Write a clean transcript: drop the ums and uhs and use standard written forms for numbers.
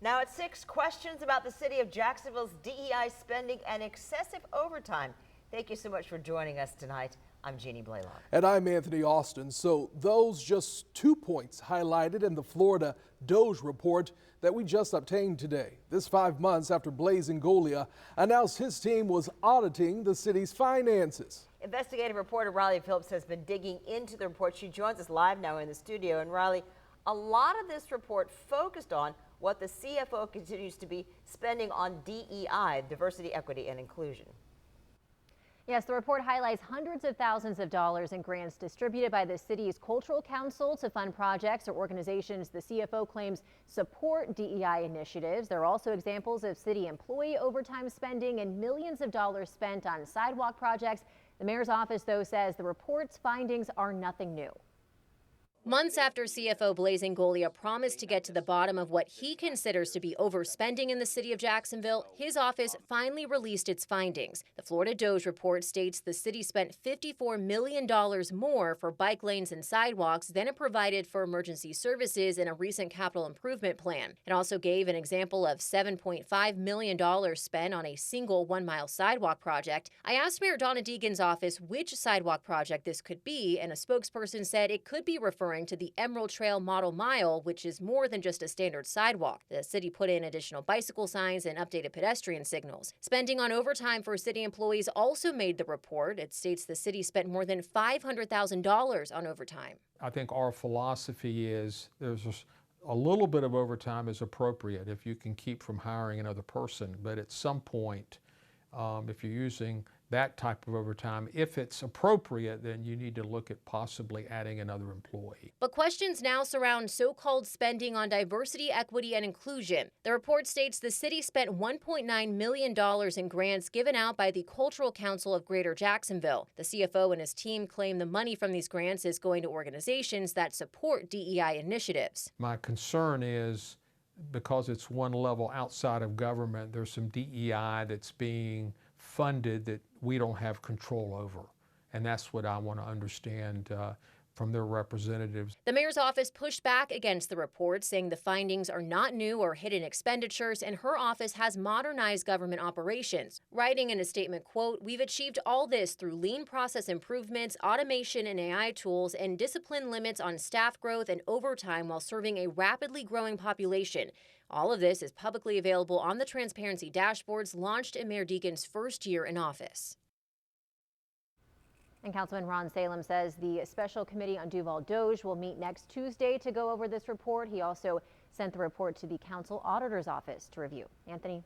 Now at 6, questions about the city of Jacksonville's DEI spending and excessive overtime. Thank you so much for joining us tonight. I'm Jeannie Blaylock. And I'm Anthony Austin. So those just 2 points highlighted in the Florida DOGE report that we just obtained today. This 5 months after Blaise Ngolia announced his team was auditing the city's finances. Investigative reporter Riley Phillips has been digging into the report. She joins us live now in the studio. And Riley, a lot of this report focused on what the CFO continues to be spending on DEI, diversity, equity, and inclusion. Yes, the report highlights hundreds of thousands of dollars in grants distributed by the city's Cultural Council to fund projects or organizations the CFO claims support DEI initiatives. There are also examples of city employee overtime spending and millions of dollars spent on sidewalk projects. The mayor's office, though, says the report's findings are nothing new. Months after CFO Blaise Ngolia promised to get to the bottom of what he considers to be overspending in the city of Jacksonville, his office finally released its findings. The Florida DOGE report states the city spent $54 million more for bike lanes and sidewalks than it provided for emergency services in a recent capital improvement plan. It also gave an example of $7.5 million spent on a single 1-mile sidewalk project. I asked Mayor Donna Deegan's office which sidewalk project this could be, and a spokesperson said it could be referring to the Emerald Trail Model Mile, which is more than just a standard sidewalk. The city put in additional bicycle signs and updated pedestrian signals. Spending on overtime for city employees also made the report. It states the city spent more than $500,000 on overtime. I think our philosophy is there's a little bit of overtime is appropriate if you can keep from hiring another person, but at some point, if you're using that type of overtime, if it's appropriate, then you need to look at possibly adding another employee. But questions now surround so-called spending on diversity, equity, and inclusion. The report states the city spent $1.9 million in grants given out by the Cultural Council of Greater Jacksonville. The CFO and his team claim the money from these grants is going to organizations that support DEI initiatives. My concern is because it's one level outside of government, there's some DEI that's being funded that we don't have control over. And that's what I want to understand from their representatives. The mayor's office pushed back against the report, saying the findings are not new or hidden expenditures, and her office has modernized government operations. Writing in a statement, quote, "We've achieved all this through lean process improvements, automation and AI tools, and discipline limits on staff growth and overtime while serving a rapidly growing population. All of this is publicly available on the transparency dashboards launched in Mayor Deegan's first year in office." And Councilman Ron Salem says the Special Committee on Duval DOGE will meet next Tuesday to go over this report. He also sent the report to the Council Auditor's Office to review. Anthony.